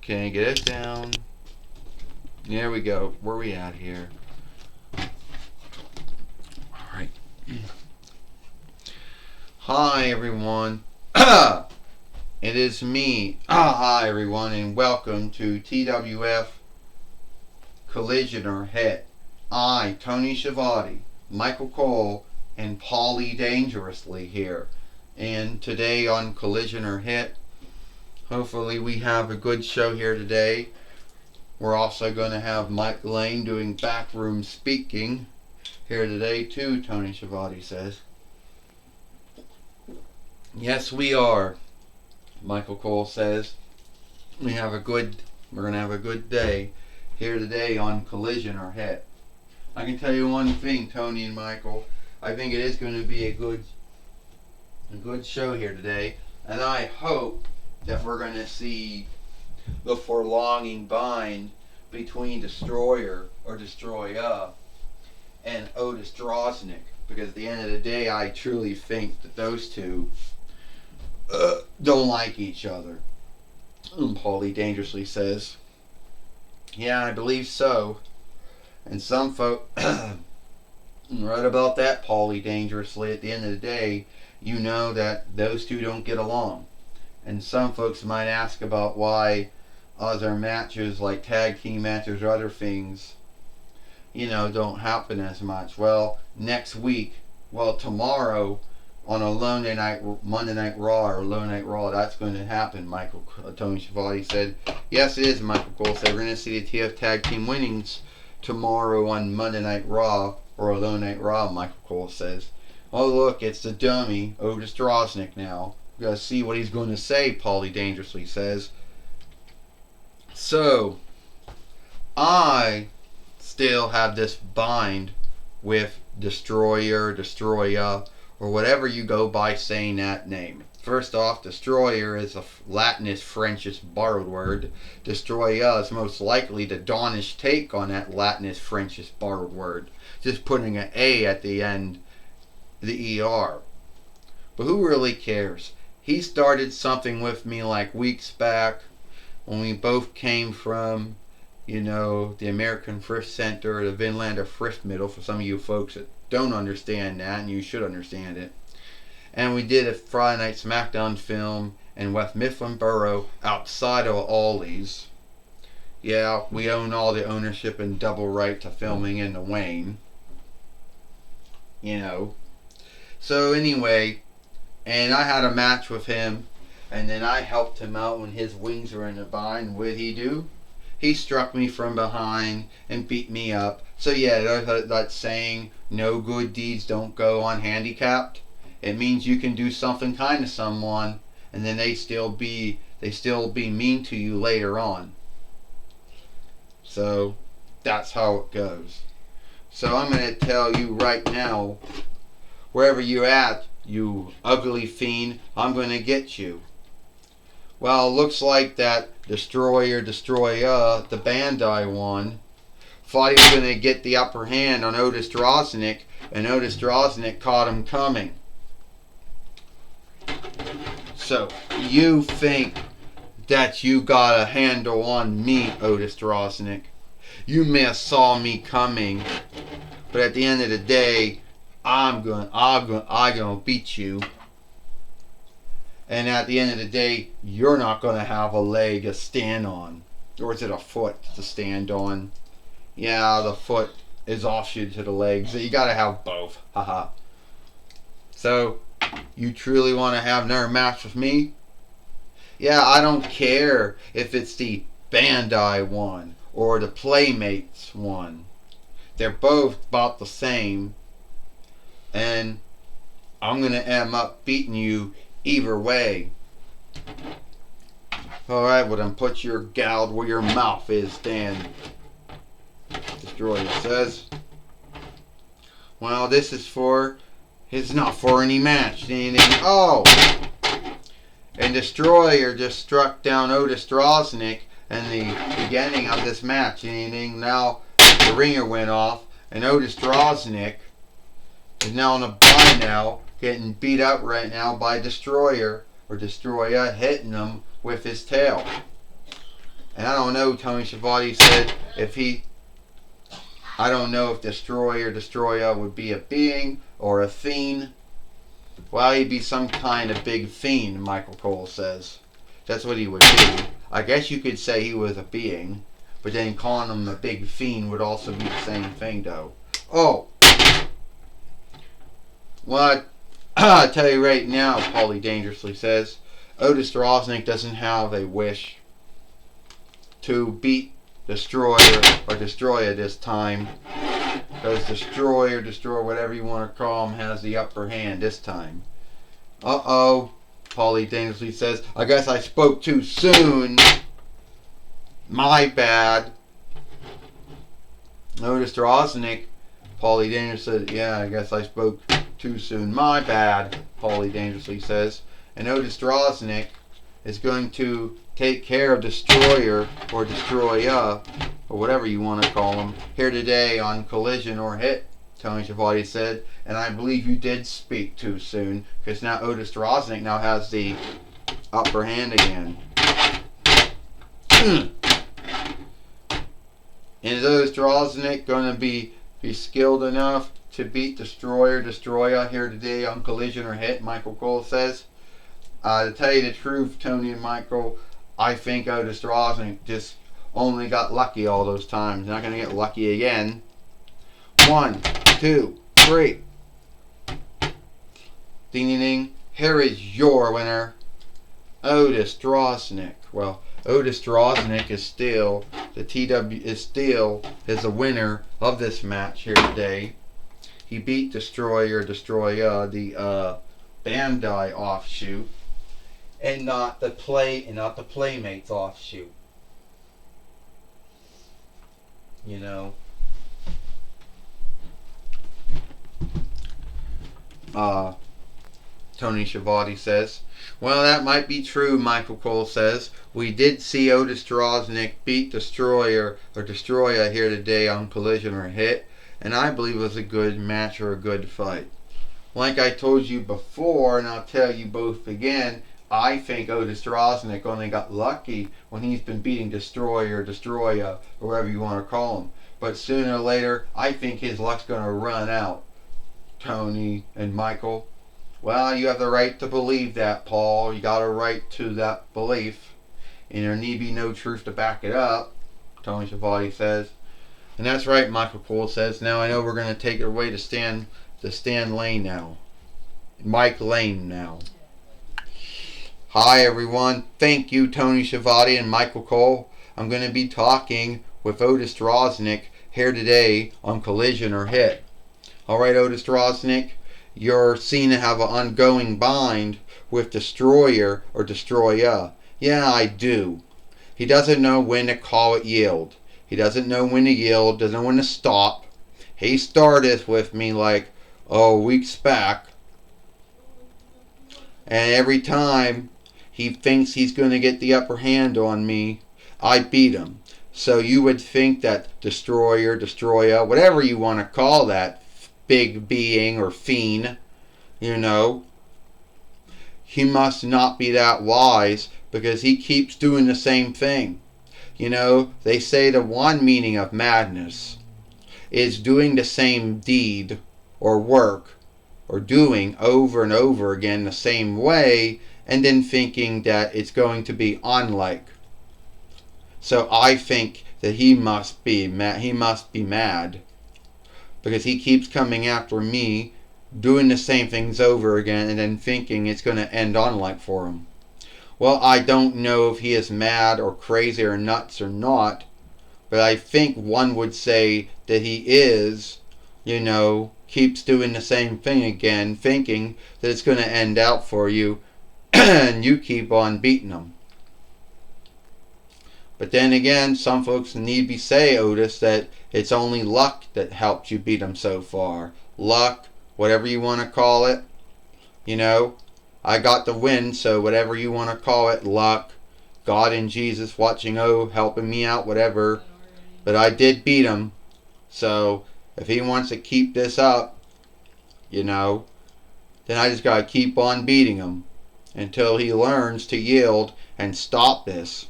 Okay, get it down. There we go. Where are we at here? Alright. Hi, everyone. It is me. Hi, everyone, and welcome to TWF Collision or Hit. I, Tony Schiavone, Michael Cole, and Paulie Dangerously here. And today on Collision or Hit, hopefully we have a good show here today. We're also going to have Mike Lane doing backroom speaking here today too, Tony Schiavone says. Yes, we are, Michael Cole says. We're going to have a good day here today on Collision or Hit. I can tell you one thing, Tony and Michael. I think it is going to be a good show here today, and I hope that we're going to see the prolonging bind between Destroyer or Destroya and Otis Droznik, because at the end of the day, I truly think that those two don't like each other. Paulie Dangerously says, yeah, I believe so. And some folk right about that, Paulie Dangerously. At the end of the day, you know that those two don't get along. And some folks might ask about why other matches, like tag team matches or other things, don't happen as much. Well, tomorrow on a Monday Night Raw or Low Night Raw, that's going to happen, Tony Schiavone said. Yes, it is, Michael Cole said. We're going to see the TF Tag Team winnings tomorrow on Monday Night Raw or a Low Night Raw, Michael Cole says. Oh, look, it's the dummy, Otis Droznik now. We're going to see what he's going to say, Paulie Dangerously says. So, I still have this bind with Destroyer, Destroya, or whatever you go by saying that name. First off, Destroyer is a Latinist, Frenchish borrowed word. Destroya is most likely the Dawnish take on that Latinist, Frenchish borrowed word. Just putting an A at the end, the ER. But who really cares? He started something with me like weeks back when we both came from, the American Thrift Center, the Vinlander Thrift Middle, for some of you folks that don't understand that, and you should understand it. And we did a Friday Night SmackDown film in West Mifflin Borough outside of Ollie's. Yeah, we own all the ownership and double right to filming in the Wayne. So anyway, and I had a match with him, and then I helped him out when his wings were in a bind. What did he do? He struck me from behind and beat me up. So yeah, that saying, no good deeds don't go unhandicapped. It means you can do something kind to someone, and then they still be mean to you later on. So that's how it goes. So I'm going to tell you right now, wherever you're at, you ugly fiend, I'm going to get you. Well, it looks like that Destroyer, Destroya, the Bandai one, thought he was going to get the upper hand on Otis Droznik, and Otis Droznik caught him coming. So, you think that you got a handle on me, Otis Droznik. You may have saw me coming, but at the end of the day, I'm gonna beat you. And at the end of the day, you're not gonna have a leg to stand on. Or is it a foot to stand on? Yeah, the foot is offshoot to the legs. So you gotta have both. Haha. So, you truly want to have another match with me? Yeah, I don't care if it's the Bandai one or the Playmates one. They're both about the same. And I'm going to end up beating you either way. Alright, well then put your gout where your mouth is, Dan. Destroyer says. Well, this is for... It's not for any match. Oh! And Destroyer just struck down Otis Droznik in the beginning of this match. Now the ringer went off, and Otis Droznik is now on the bind now getting beat up right now by Destroyer, or Destroyer hitting him with his tail. And I don't know, Tony Schiavone said I don't know if Destroyer would be a being or a fiend. Well, he'd be some kind of big fiend, Michael Cole says. That's what he would be. I guess you could say he was a being, but then calling him a big fiend would also be the same thing, though. Oh! Well, I tell you right now, Paulie Dangerously says, Otis Droznik doesn't have a wish to beat Destroyer or Destroyer this time. Because Destroyer, whatever you want to call him, has the upper hand this time. Uh-oh, Paulie Dangerously says, I guess I spoke too soon. My bad. Otis Droznik, Paulie Dangerously said, yeah, I guess I spoke too soon. My bad, Paulie Dangerously says. And Otis Droznik is going to take care of Destroyer or Destroyer, or whatever you want to call him, here today on Collision or Hit, Tony Schiavone said. And I believe you did speak too soon, because now Otis Droznik now has the upper hand again. And is Otis Droznik going to be skilled enough to beat Destroyer here today on Collision or Hit, Michael Cole says? To tell you the truth, Tony and Michael, I think Otis Droznik just only got lucky all those times. Not going to get lucky again. 1, 2, 3. Ding ding ding. Here is your winner, Otis Droznik. Well, Otis Droznik is still is the winner of this match here today. He beat Destroyer, the Bandai offshoot, and not the Playmates offshoot. You know. Tony Schiavone says, well, that might be true, Michael Cole says. We did see Otis Droznik beat Destroyer here today on Collision or Hit, and I believe it was a good match or a good fight. Like I told you before, and I'll tell you both again, I think Otis Droznik only got lucky when he's been beating Destroyer, or whatever you want to call him. But sooner or later, I think his luck's going to run out, Tony and Michael. Well, you have the right to believe that, Paul. You got a right to that belief. And there need be no truth to back it up, Tony Schiavone says. And that's right, Michael Cole says. Now I know we're going to take it away to Stan Lane now. Mike Lane now. Hi, everyone. Thank you, Tony Schiavone and Michael Cole. I'm going to be talking with Otis Droznik here today on Collision or Hit. Alright, Otis Droznik. You're seen to have an ongoing bind with Destroyer or Destroyer. Yeah, I do. He doesn't know when to call it yield. He doesn't know when to yield, doesn't know when to stop. He started with me like, weeks back. And every time he thinks he's going to get the upper hand on me, I beat him. So you would think that Destroyer, whatever you want to call that, big being or fiend, you know, he must not be that wise because he keeps doing the same thing. You know, they say the one meaning of madness is doing the same deed or work or doing over and over again the same way and then thinking that it's going to be unlike. So I think that he must be mad. Because he keeps coming after me, doing the same things over again, and then thinking it's going to end unlike for him. Well, I don't know if he is mad or crazy or nuts or not, but I think one would say that he is, you know, keeps doing the same thing again, thinking that it's going to end out for you, and you keep on beating him. But then again, some folks need to say, Otis, that it's only luck that helped you beat him so far. Luck, whatever you want to call it. You know, I got the win, so whatever you want to call it, luck, God and Jesus watching, helping me out, whatever. But I did beat him. So if he wants to keep this up, you know, then I just got to keep on beating him until he learns to yield and stop this.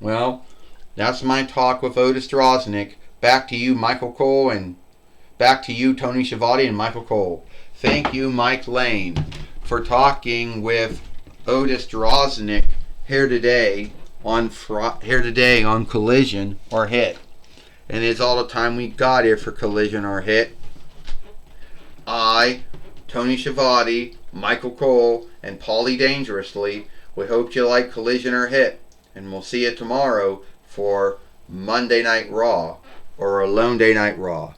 Well, that's my talk with Otis Droznick. Back to you, Michael Cole, and back to you, Tony Schiavone and Michael Cole. Thank you, Mike Lane, for talking with Otis Droznick here today on Collision or Hit. And it's all the time we got here for Collision or Hit. I, Tony Schiavone, Michael Cole, and Paulie Dangerously, we hope you like Collision or Hit. And we'll see you tomorrow for Monday Night Raw, or Alone Day Night Raw.